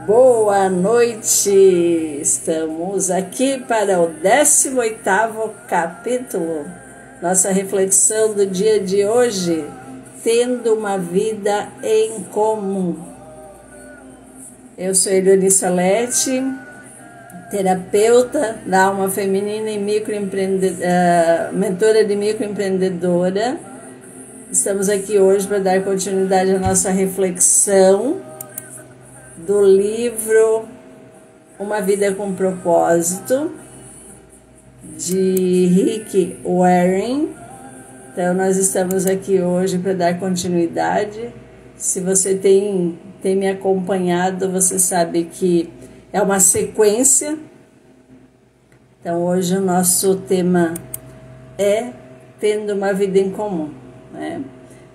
Boa noite! Estamos aqui para o 18º capítulo. Nossa reflexão do dia de hoje, tendo uma vida em comum. Eu sou Eliane Salete, terapeuta da alma feminina e mentora de microempreendedora. Estamos aqui hoje para dar continuidade à nossa reflexão do livro Uma Vida com Propósito, de Rick Warren. Então, nós estamos aqui hoje para dar continuidade. Se você tem me acompanhado, você sabe que é uma sequência. Então, hoje o nosso tema é tendo uma vida em comum, né?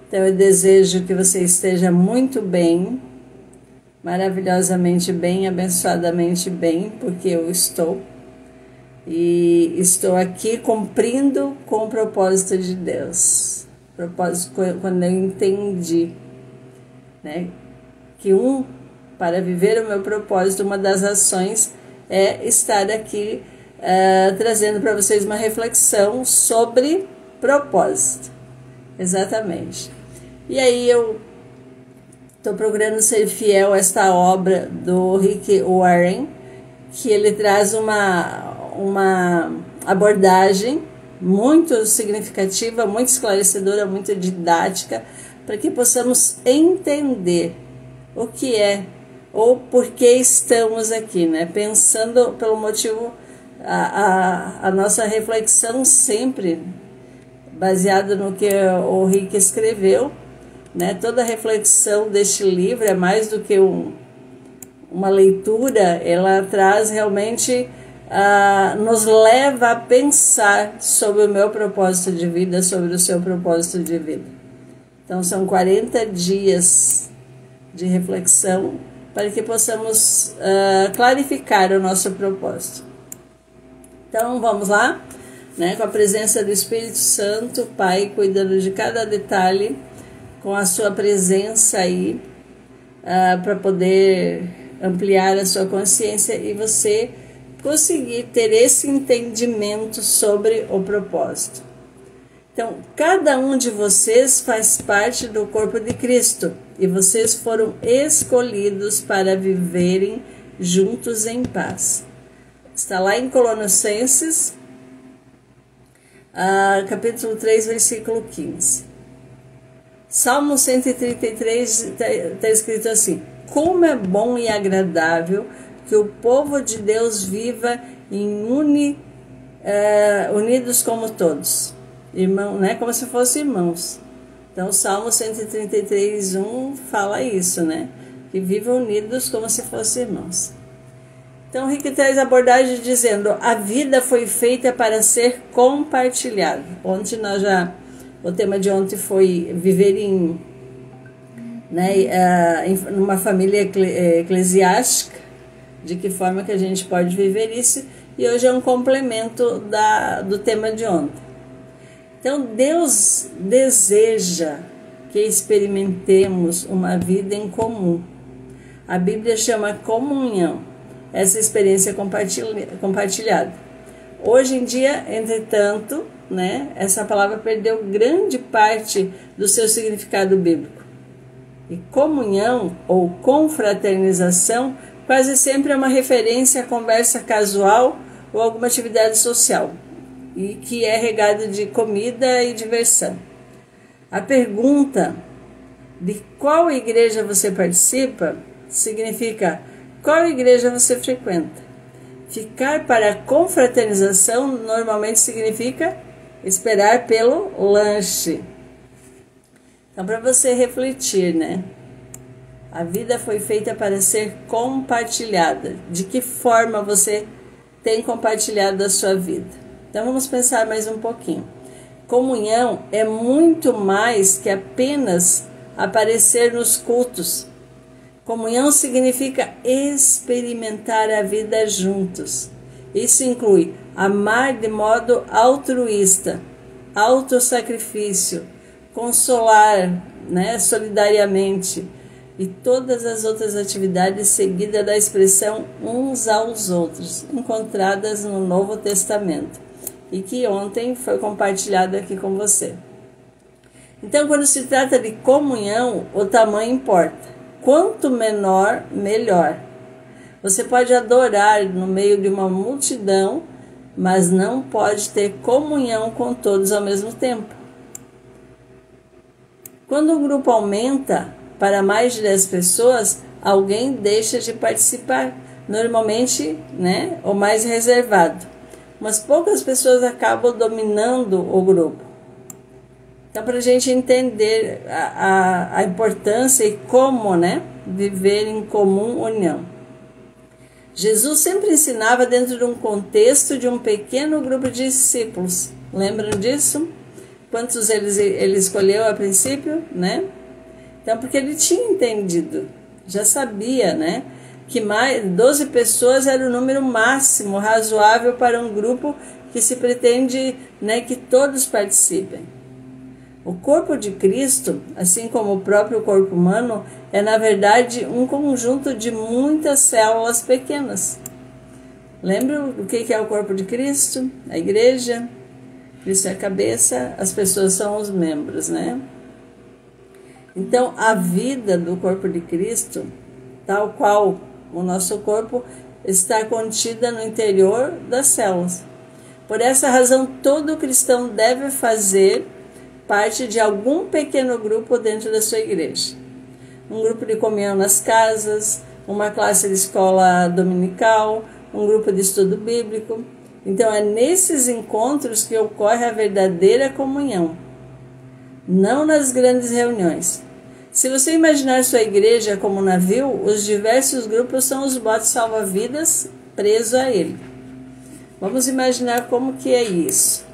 Então, eu desejo que você esteja muito bem, maravilhosamente bem, abençoadamente bem, porque eu estou. E estou aqui cumprindo com o propósito de Deus. Propósito quando eu entendi, né, que para viver o meu propósito, uma das ações é estar aqui trazendo para vocês uma reflexão sobre propósito. Exatamente. E aí eu estou procurando ser fiel a esta obra do Rick Warren, que ele traz uma abordagem muito significativa, muito esclarecedora, muito didática, para que possamos entender o que é ou por que estamos aqui, né? Pensando pelo motivo, a nossa reflexão sempre baseada no que o Rick escreveu, né? Toda a reflexão deste livro é mais do que uma leitura, ela traz realmente, nos leva a pensar sobre o meu propósito de vida, sobre o seu propósito de vida. Então são 40 dias de reflexão para que possamos clarificar o nosso propósito. Então vamos lá, né? Com a presença do Espírito Santo, Pai, cuidando de cada detalhe, com a sua presença aí, para poder ampliar a sua consciência e você conseguir ter esse entendimento sobre o propósito. Então, cada um de vocês faz parte do corpo de Cristo e vocês foram escolhidos para viverem juntos em paz. Está lá em Colossenses, capítulo 3, versículo 15. Salmo 133 está escrito assim: como é bom e agradável que o povo de Deus viva unidos como todos, irmão, né? Como se fossem irmãos. Então, Salmo 133, 1 fala isso, né? Que vivam unidos como se fossem irmãos. Então, Rick traz a abordagem dizendo: a vida foi feita para ser compartilhada. O tema de ontem foi viver numa família eclesiástica, de que forma que a gente pode viver isso, e hoje é um complemento do tema de ontem. Então, Deus deseja que experimentemos uma vida em comum. A Bíblia chama comunhão essa experiência compartilhada. Hoje em dia, entretanto, né, essa palavra perdeu grande parte do seu significado bíblico. E comunhão ou confraternização quase sempre é uma referência à conversa casual ou alguma atividade social, e que é regada de comida e diversão. A pergunta de qual igreja você participa significa qual igreja você frequenta. Ficar para a confraternização normalmente significa esperar pelo lanche. Então, para você refletir, né? A vida foi feita para ser compartilhada. De que forma você tem compartilhado a sua vida? Então, vamos pensar mais um pouquinho. Comunhão é muito mais que apenas aparecer nos cultos. Comunhão significa experimentar a vida juntos. Isso inclui amar de modo altruísta, autossacrifício, consolar, né, solidariamente, e todas as outras atividades seguidas da expressão uns aos outros, encontradas no Novo Testamento, e que ontem foi compartilhado aqui com você. Então, quando se trata de comunhão, o tamanho importa. Quanto menor, melhor. Você pode adorar no meio de uma multidão, mas não pode ter comunhão com todos ao mesmo tempo. Quando o grupo aumenta para mais de 10 pessoas, alguém deixa de participar, normalmente, o mais reservado. Mas poucas pessoas acabam dominando o grupo. Então, para a gente entender a importância e como viver em comum união. Jesus sempre ensinava dentro de um contexto de um pequeno grupo de discípulos. Lembram disso? Quantos ele escolheu a princípio, Então, porque ele tinha entendido, já sabia, que 12 pessoas era o número máximo razoável para um grupo que se pretende, que todos participem. O corpo de Cristo, assim como o próprio corpo humano, é na verdade um conjunto de muitas células pequenas. Lembra o que é o corpo de Cristo? A igreja. Cristo é a cabeça, as pessoas são os membros, Então, a vida do corpo de Cristo, tal qual o nosso corpo, está contida no interior das células. Por essa razão, todo cristão deve fazer parte de algum pequeno grupo dentro da sua igreja. Um grupo de comunhão nas casas, uma classe de escola dominical, um grupo de estudo bíblico. Então, é nesses encontros que ocorre a verdadeira comunhão, não nas grandes reuniões. Se você imaginar sua igreja como um navio, os diversos grupos são os botes salva-vidas presos a ele. Vamos imaginar como que é isso,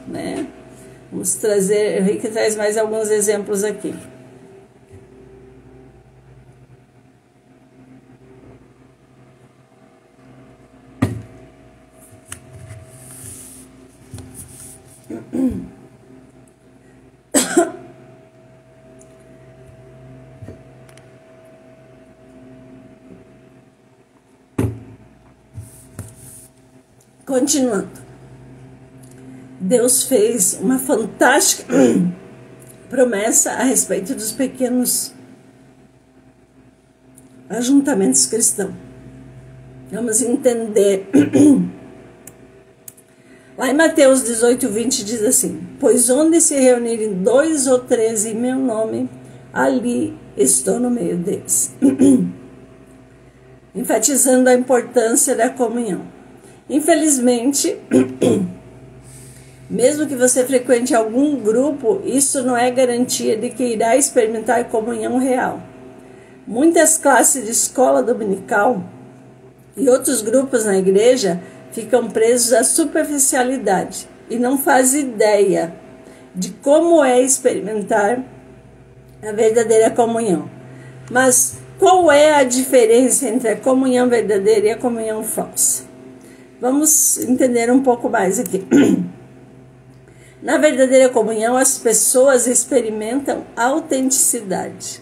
Vamos trazer, o Rick traz mais alguns exemplos aqui. Continuando. Deus fez uma fantástica promessa a respeito dos pequenos ajuntamentos cristãos. Vamos entender. Lá em Mateus 18:20 diz assim: pois onde se reunirem 2 ou 3 em meu nome, ali estou no meio deles. Enfatizando a importância da comunhão. Infelizmente, mesmo que você frequente algum grupo, isso não é garantia de que irá experimentar comunhão real. Muitas classes de escola dominical e outros grupos na igreja ficam presos à superficialidade e não fazem ideia de como é experimentar a verdadeira comunhão. Mas qual é a diferença entre a comunhão verdadeira e a comunhão falsa? Vamos entender um pouco mais aqui. Na verdadeira comunhão, as pessoas experimentam autenticidade.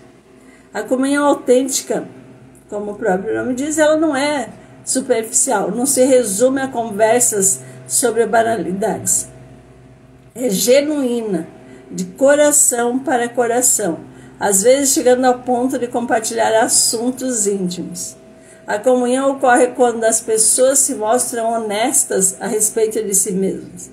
A comunhão autêntica, como o próprio nome diz, ela não é superficial, não se resume a conversas sobre banalidades. É genuína, de coração para coração, às vezes chegando ao ponto de compartilhar assuntos íntimos. A comunhão ocorre quando as pessoas se mostram honestas a respeito de si mesmas,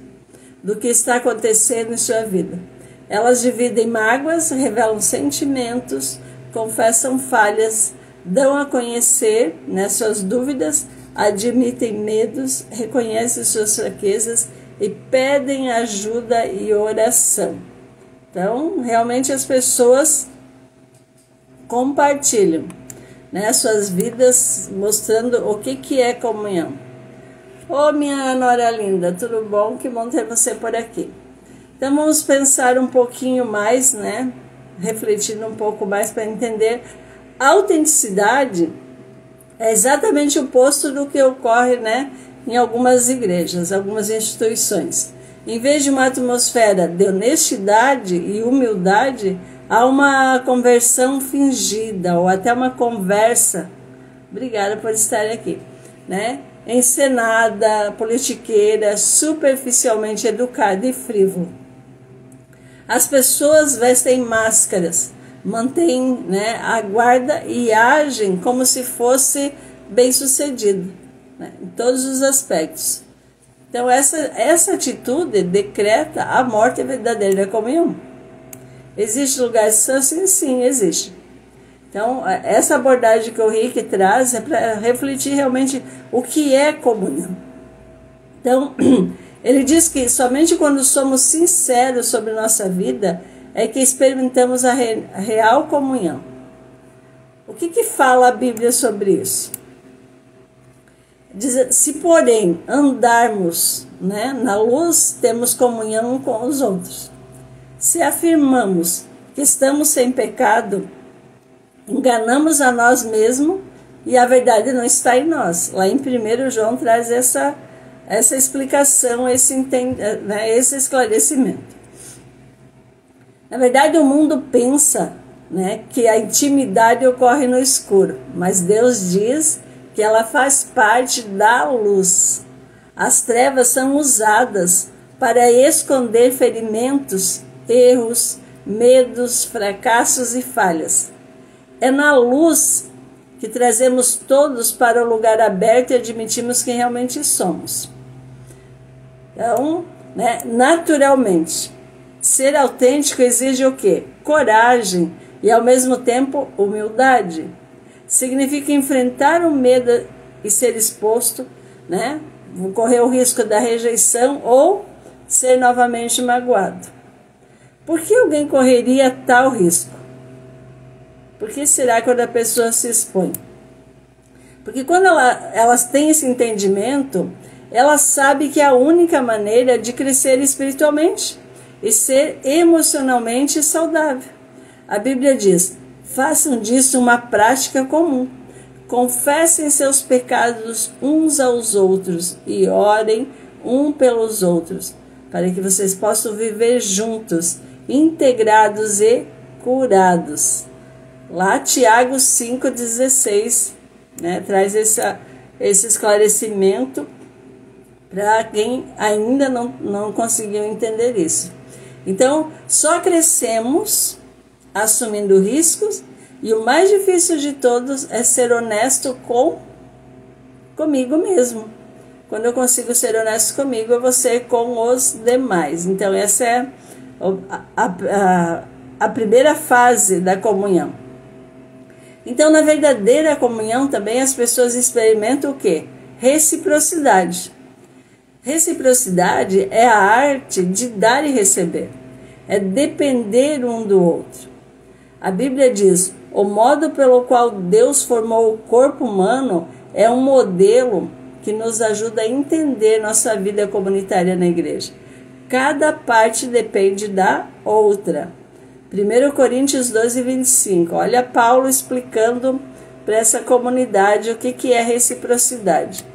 do que está acontecendo em sua vida. Elas dividem mágoas, revelam sentimentos, confessam falhas, dão a conhecer suas dúvidas, admitem medos, reconhecem suas fraquezas e pedem ajuda e oração. Então, realmente as pessoas compartilham suas vidas, mostrando o que é comunhão. Ô, minha nora linda, tudo bom? Que bom ter você por aqui. Então, vamos pensar um pouquinho mais, refletindo um pouco mais para entender. A autenticidade é exatamente o oposto do que ocorre, em algumas igrejas, algumas instituições. Em vez de uma atmosfera de honestidade e humildade, há uma conversão fingida, ou até uma conversa, obrigada por estar aqui, né? Encenada, politiqueira, superficialmente educada e frívola. As pessoas vestem máscaras, mantêm, né, a guarda e agem como se fosse bem-sucedido, né, em todos os aspectos. Então, essa atitude decreta a morte verdadeira da comunhão. Existe lugares assim? Sim, existe. Então, essa abordagem que o Rick traz é para refletir realmente o que é comunhão. Então, ele diz que somente quando somos sinceros sobre nossa vida é que experimentamos a real comunhão. O que fala a Bíblia sobre isso? Diz, se porém andarmos, né, na luz, temos comunhão com os outros. Se afirmamos que estamos sem pecado, enganamos a nós mesmos e a verdade não está em nós. Lá em 1 João traz essa explicação, esse esclarecimento. Na verdade, o mundo pensa, né, que a intimidade ocorre no escuro, mas Deus diz que ela faz parte da luz. As trevas são usadas para esconder ferimentos, erros, medos, fracassos e falhas. É na luz que trazemos todos para o lugar aberto e admitimos quem realmente somos. Então, né, naturalmente, ser autêntico exige o quê? Coragem e, ao mesmo tempo, humildade. Significa enfrentar o medo e ser exposto, né? Correr o risco da rejeição ou ser novamente magoado. Por que alguém correria tal risco? Por que será quando a pessoa se expõe? Porque quando elas têm esse entendimento, ela sabe que é a única maneira de crescer espiritualmente e ser emocionalmente saudável. A Bíblia diz: façam disso uma prática comum. Confessem seus pecados uns aos outros e orem um pelos outros, para que vocês possam viver juntos, integrados e curados. Lá Tiago 5,16, né, traz esse esclarecimento para quem ainda não conseguiu entender isso. Então, só crescemos assumindo riscos, e o mais difícil de todos é ser honesto comigo mesmo. Quando eu consigo ser honesto comigo, eu vou ser com os demais. Então, essa é a primeira fase da comunhão. Então, na verdadeira comunhão também as pessoas experimentam o quê? Reciprocidade. Reciprocidade é a arte de dar e receber. É depender um do outro. A Bíblia diz: o modo pelo qual Deus formou o corpo humano é um modelo que nos ajuda a entender nossa vida comunitária na igreja. Cada parte depende da outra. 1 Coríntios 12:25. Olha Paulo explicando para essa comunidade o que é reciprocidade.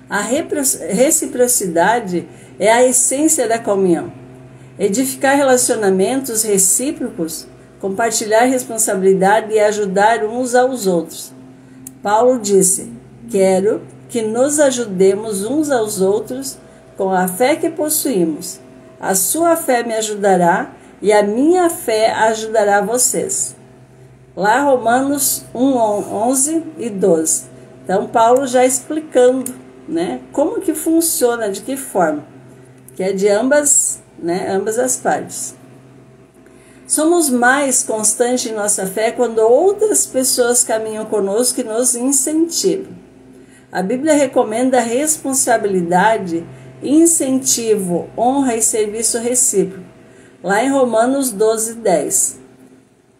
A reciprocidade é a essência da comunhão. Edificar relacionamentos recíprocos, compartilhar responsabilidade e ajudar uns aos outros. Paulo disse: quero que nos ajudemos uns aos outros com a fé que possuímos. A sua fé me ajudará e a minha fé ajudará vocês. Lá Romanos 1:11 e 12. Então Paulo já explicando, né, como que funciona, de que forma, que é de ambas as partes. Somos mais constantes em nossa fé quando outras pessoas caminham conosco e nos incentivam. A Bíblia recomenda responsabilidade, incentivo, honra e serviço recíproco. Lá em Romanos 12:10.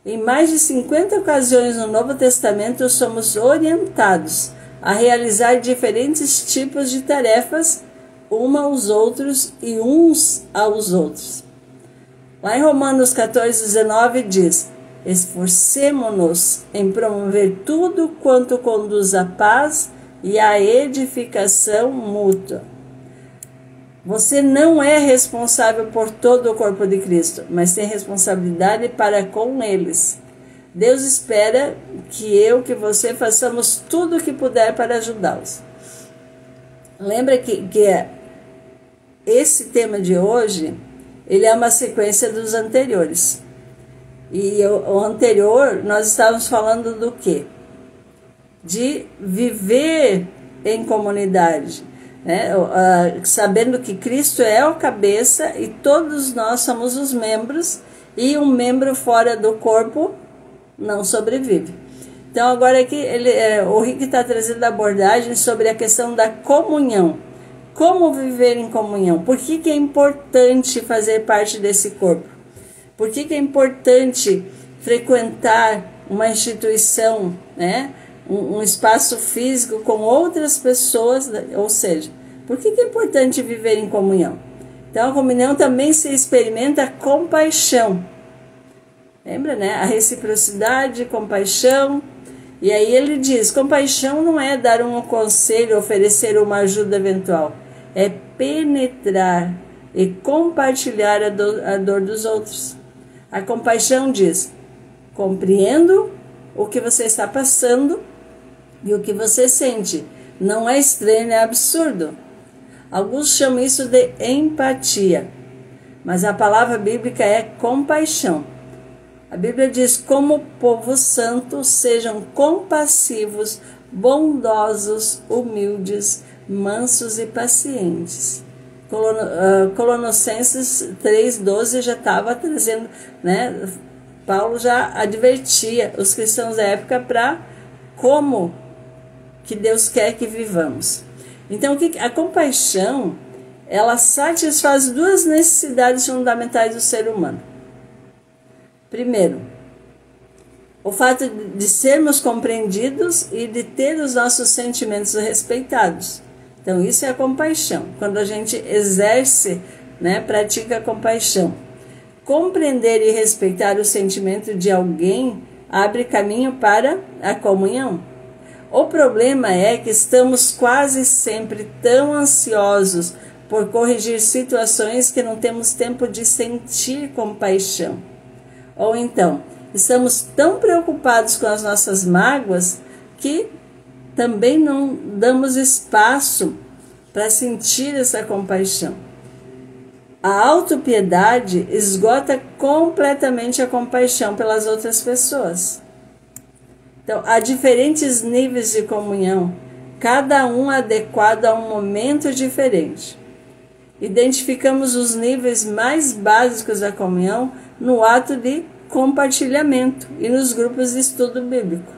Em mais de 50 ocasiões no Novo Testamento somos orientados a realizar diferentes tipos de tarefas aos outros e uns aos outros. Lá em Romanos 14:19 diz: esforcemo-nos em promover tudo quanto conduz à paz e à edificação mútua. Você não é responsável por todo o corpo de Cristo, mas tem responsabilidade para com eles. Deus espera que você façamos tudo o que puder para ajudá-los. Lembra que esse tema de hoje, ele é uma sequência dos anteriores. E o anterior, nós estávamos falando do quê? De viver em comunidade, né? Sabendo que Cristo é o cabeça e todos nós somos os membros, e um membro fora do corpo não sobrevive. Então agora aqui o Rick está trazendo a abordagem sobre a questão da comunhão. Como viver em comunhão? Por que é importante fazer parte desse corpo? Por que é importante frequentar uma instituição, né? Um espaço físico com outras pessoas, ou seja, por que é importante viver em comunhão? Então a comunhão também se experimenta compaixão. Lembra, né? A reciprocidade, compaixão. E aí ele diz, compaixão não é dar um conselho, oferecer uma ajuda eventual. É penetrar e compartilhar a dor dos outros. A compaixão diz, compreendo o que você está passando e o que você sente. Não é estranho, é absurdo. Alguns chamam isso de empatia, mas a palavra bíblica é compaixão. A Bíblia diz, como povo santo, sejam compassivos, bondosos, humildes, mansos e pacientes. Colossenses 3,12 já estava trazendo, né? Paulo já advertia os cristãos da época para como que Deus quer que vivamos. Então, a compaixão, ela satisfaz duas necessidades fundamentais do ser humano. Primeiro, o fato de sermos compreendidos e de ter os nossos sentimentos respeitados. Então, isso é a compaixão. Quando a gente exerce, né, pratica a compaixão. Compreender e respeitar o sentimento de alguém abre caminho para a comunhão. O problema é que estamos quase sempre tão ansiosos por corrigir situações que não temos tempo de sentir compaixão. Ou então, estamos tão preocupados com as nossas mágoas que também não damos espaço para sentir essa compaixão. A autopiedade esgota completamente a compaixão pelas outras pessoas. Então, há diferentes níveis de comunhão, cada um adequado a um momento diferente. Identificamos os níveis mais básicos da comunhão no ato de compartilhamento e nos grupos de estudo bíblico.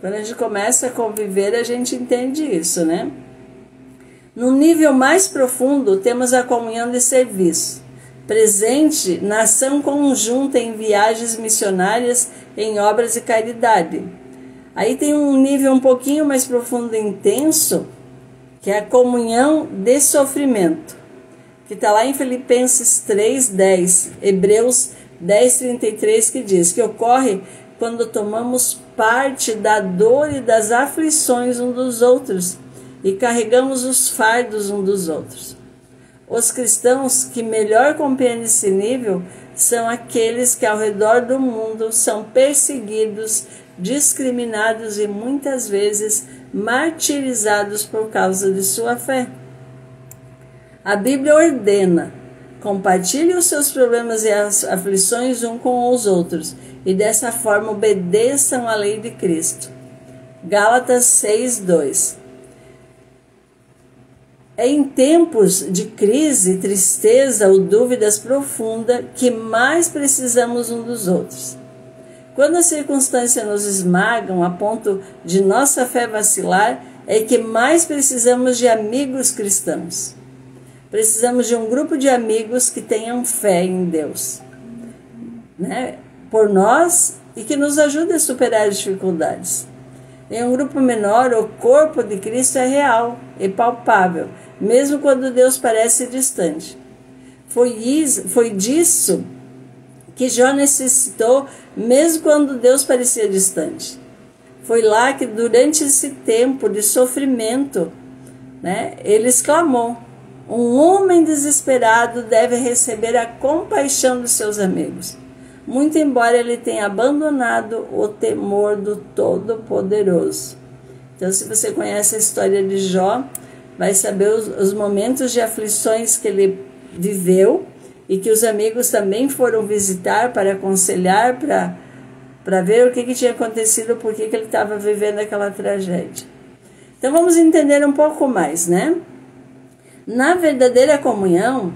Quando a gente começa a conviver, a gente entende isso, né? No nível mais profundo, temos a comunhão de serviço, presente na ação conjunta em viagens missionárias, em obras de caridade. Aí tem um nível um pouquinho mais profundo e intenso, que é a comunhão de sofrimento, que está lá em Filipenses 3:10, Hebreus 10:33, que diz que ocorre quando tomamos parte da dor e das aflições uns dos outros e carregamos os fardos uns dos outros. Os cristãos que melhor compreendem esse nível são aqueles que ao redor do mundo são perseguidos, discriminados e muitas vezes martirizados por causa de sua fé. A Bíblia ordena: compartilhe os seus problemas e as aflições uns com os outros e dessa forma obedeçam à lei de Cristo. Gálatas 6:2. É em tempos de crise, tristeza ou dúvidas profundas que mais precisamos uns dos outros. Quando as circunstâncias nos esmagam a ponto de nossa fé vacilar, é que mais precisamos de amigos cristãos. Precisamos de um grupo de amigos que tenham fé em Deus, né, por nós e que nos ajude a superar as dificuldades. Em um grupo menor, o corpo de Cristo é real e palpável, mesmo quando Deus parece distante. Foi disso que Jó necessitou, mesmo quando Deus parecia distante. Foi lá que, durante esse tempo de sofrimento, né, ele exclamou: Um homem desesperado deve receber a compaixão dos seus amigos, muito embora ele tenha abandonado o temor do Todo-Poderoso. Então, se você conhece a história de Jó, vai saber os momentos de aflições que ele viveu e que os amigos também foram visitar para aconselhar, para ver o que tinha acontecido, por que ele estava vivendo aquela tragédia. Então, vamos entender um pouco mais, né? Na verdadeira comunhão,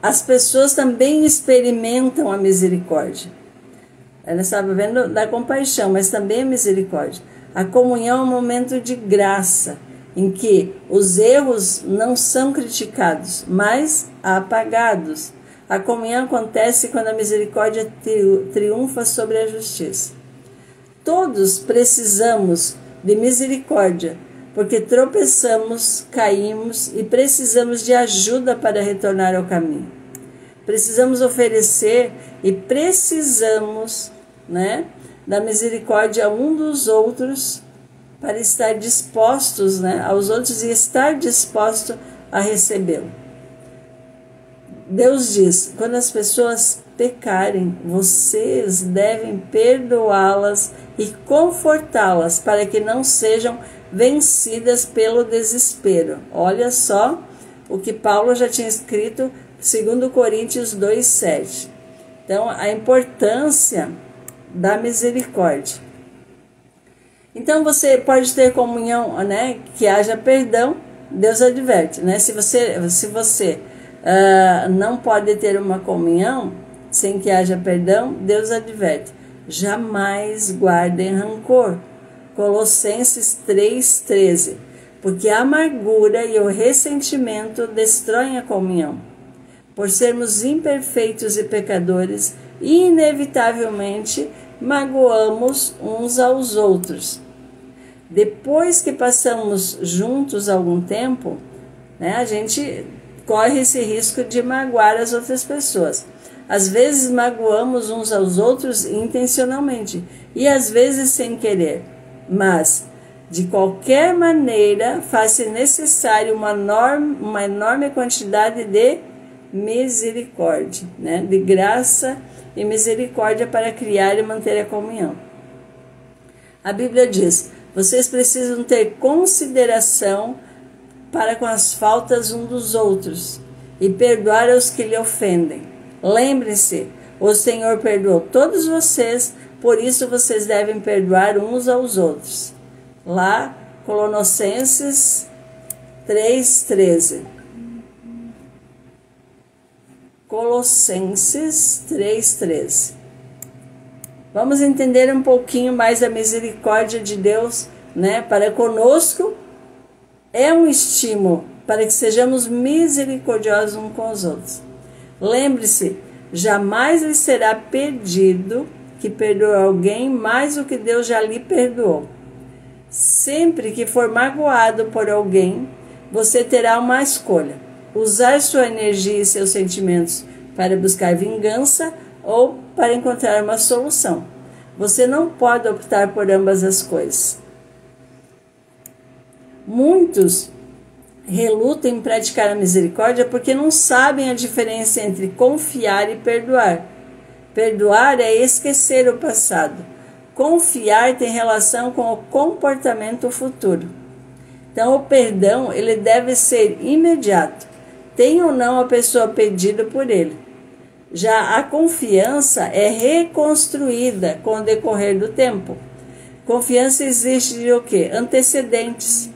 as pessoas também experimentam a misericórdia. Ela estava vendo da compaixão, mas também a misericórdia. A comunhão é um momento de graça, em que os erros não são criticados, mas apagados. A comunhão acontece quando a misericórdia triunfa sobre a justiça. Todos precisamos de misericórdia, porque tropeçamos, caímos e precisamos de ajuda para retornar ao caminho. Precisamos oferecer e precisamos, da misericórdia um dos outros para estar dispostos, aos outros e estar disposto a recebê-lo. Deus diz, quando as pessoas pecarem, vocês devem perdoá-las e confortá-las para que não sejam vencidas pelo desespero. Olha só o que Paulo já tinha escrito, 2 Coríntios 2,7. Então, a importância da misericórdia. Então, você pode ter comunhão, que haja perdão, Deus adverte, Se você não pode ter uma comunhão sem que haja perdão, Deus adverte. Jamais guardem rancor. Colossenses 3,13. Porque a amargura e o ressentimento destroem a comunhão. Por sermos imperfeitos e pecadores, inevitavelmente magoamos uns aos outros. Depois que passamos juntos algum tempo, a gente corre esse risco de magoar as outras pessoas. Às vezes magoamos uns aos outros intencionalmente e às vezes sem querer. Mas, de qualquer maneira, faz-se necessário uma enorme quantidade de misericórdia, de graça e misericórdia para criar e manter a comunhão. A Bíblia diz, vocês precisam ter consideração para com as faltas um dos outros e perdoar os que lhe ofendem. Lembre-se, o Senhor perdoou todos vocês, por isso vocês devem perdoar uns aos outros. Lá, Colossenses 3,13. Colossenses 3,13. Vamos entender um pouquinho mais a misericórdia de Deus, para conosco. É um estímulo para que sejamos misericordiosos uns com os outros. Lembre-se, jamais lhe será pedido que perdoe alguém mais do que Deus já lhe perdoou. Sempre que for magoado por alguém, você terá uma escolha: usar sua energia e seus sentimentos para buscar vingança ou para encontrar uma solução. Você não pode optar por ambas as coisas. Muitos relutam em praticar a misericórdia porque não sabem a diferença entre confiar e perdoar. Perdoar é esquecer o passado. Confiar tem relação com o comportamento futuro. Então, o perdão ele deve ser imediato, tenha ou não a pessoa pedido por ele. Já a confiança é reconstruída com o decorrer do tempo. Confiança existe de o quê? Antecedentes.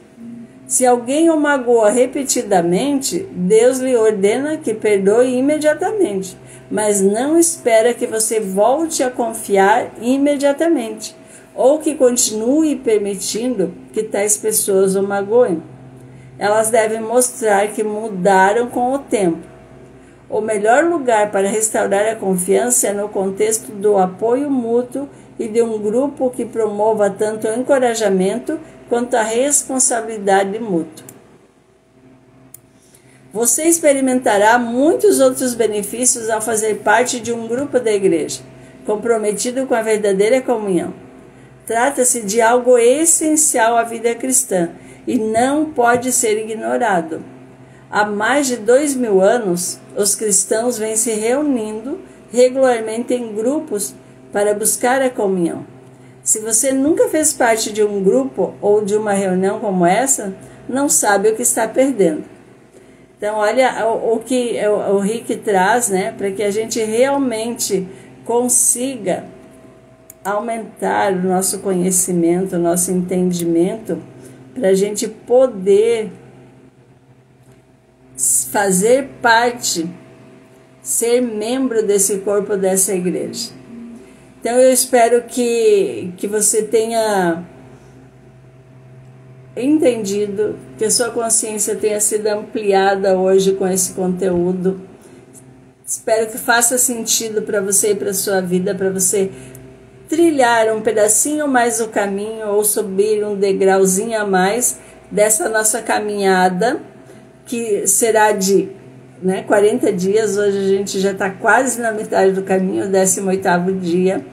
Se alguém o magoa repetidamente, Deus lhe ordena que perdoe imediatamente, mas não espera que você volte a confiar imediatamente, ou que continue permitindo que tais pessoas o magoem. Elas devem mostrar que mudaram com o tempo. O melhor lugar para restaurar a confiança é no contexto do apoio mútuo e de um grupo que promova tanto o encorajamento quanto a responsabilidade mútua. Você experimentará muitos outros benefícios ao fazer parte de um grupo da igreja, comprometido com a verdadeira comunhão. Trata-se de algo essencial à vida cristã e não pode ser ignorado. há mais de 2000 anos, os cristãos vêm se reunindo regularmente em grupos para buscar a comunhão. Se você nunca fez parte de um grupo ou de uma reunião como essa, não sabe o que está perdendo. Então, olha o que o Rick traz, né, para que a gente realmente consiga aumentar o nosso conhecimento, o nosso entendimento, para a gente poder fazer parte, ser membro desse corpo, dessa igreja. Então eu espero que você tenha entendido, que a sua consciência tenha sido ampliada hoje com esse conteúdo. Espero que faça sentido para você e para a sua vida, para você trilhar um pedacinho mais o caminho ou subir um degrauzinho a mais dessa nossa caminhada, que será de 40 dias. Hoje a gente já está quase na metade do caminho, o 18º dia.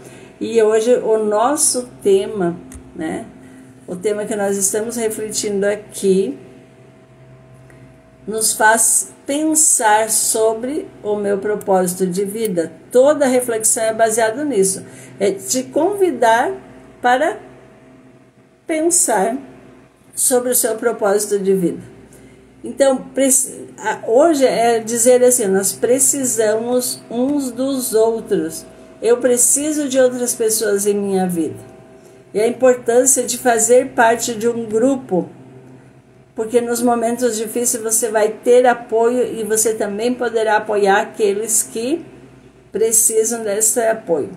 E hoje o nosso tema, o tema que nós estamos refletindo aqui, nos faz pensar sobre o meu propósito de vida. Toda a reflexão é baseada nisso. É te convidar para pensar sobre o seu propósito de vida. Então, hoje é dizer assim, nós precisamos uns dos outros. Eu preciso de outras pessoas em minha vida. E a importância de fazer parte de um grupo, porque nos momentos difíceis você vai ter apoio e você também poderá apoiar aqueles que precisam desse apoio.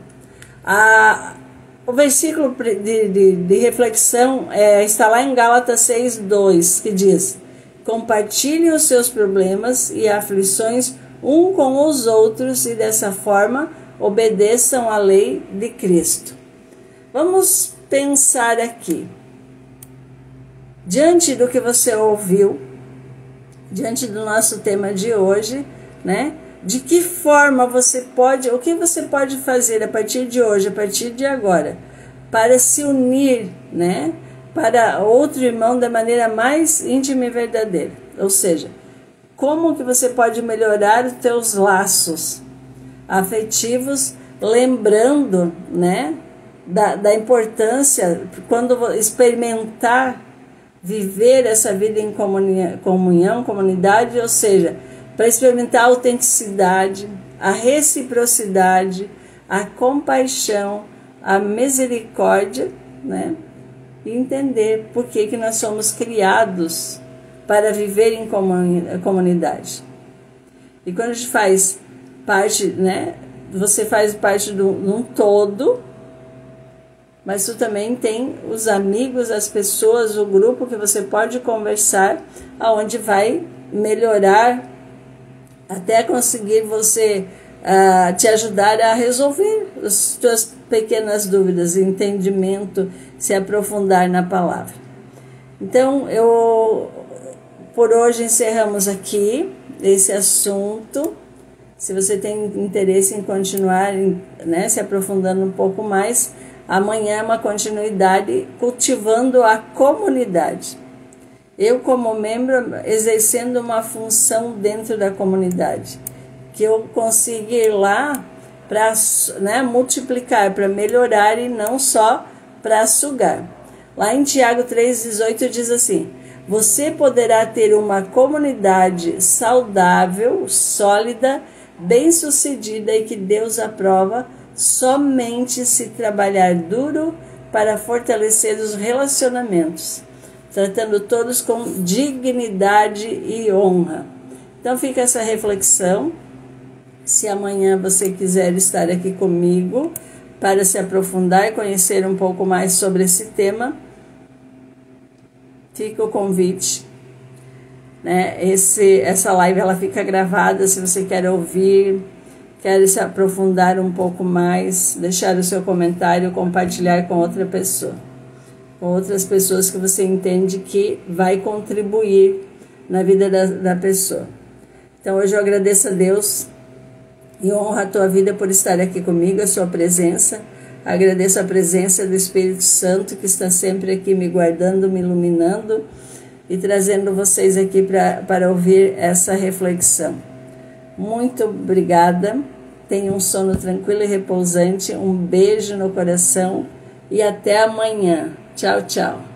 O versículo de reflexão está lá em Gálatas 6:2, que diz: compartilhem os seus problemas e aflições um com os outros e dessa forma obedeçam à lei de Cristo. Vamos pensar aqui. Diante do que você ouviu, diante do nosso tema de hoje, de que forma você pode, o que você pode fazer a partir de hoje, a partir de agora, para se unir, para outro irmão da maneira mais íntima e verdadeira? Ou seja, como que você pode melhorar os teus laços afetivos, lembrando, da importância, quando experimentar, viver essa vida em comunhão, comunidade, ou seja, para experimentar a autenticidade, a reciprocidade, a compaixão, a misericórdia, e entender por que nós somos criados para viver em comunidade. E quando a gente faz parte, você faz parte de um todo, mas tu também tem os amigos, as pessoas, o grupo que você pode conversar, aonde vai melhorar até conseguir você te ajudar a resolver as tuas pequenas dúvidas, entendimento, se aprofundar na palavra. Então, por hoje encerramos aqui esse assunto. Se você tem interesse em continuar, se aprofundando um pouco mais, amanhã é uma continuidade, cultivando a comunidade. Eu, como membro, exercendo uma função dentro da comunidade, que eu consiga ir lá para multiplicar, para melhorar e não só para sugar. Lá em Tiago 3,18 diz assim: você poderá ter uma comunidade saudável, sólida, bem-sucedida e que Deus aprova somente se trabalhar duro para fortalecer os relacionamentos, tratando todos com dignidade e honra. Então fica essa reflexão. Se amanhã você quiser estar aqui comigo para se aprofundar e conhecer um pouco mais sobre esse tema, fica o convite. Essa live ela fica gravada, se você quer ouvir, quer se aprofundar um pouco mais, deixar o seu comentário, compartilhar com outra pessoa, com outras pessoas que você entende que vai contribuir na vida da pessoa. Então hoje eu agradeço a Deus e honro a tua vida por estar aqui comigo, a sua presença. Agradeço a presença do Espírito Santo que está sempre aqui me guardando, me iluminando, e trazendo vocês aqui para ouvir essa reflexão. Muito obrigada, tenha um sono tranquilo e repousante, um beijo no coração e até amanhã. Tchau, tchau.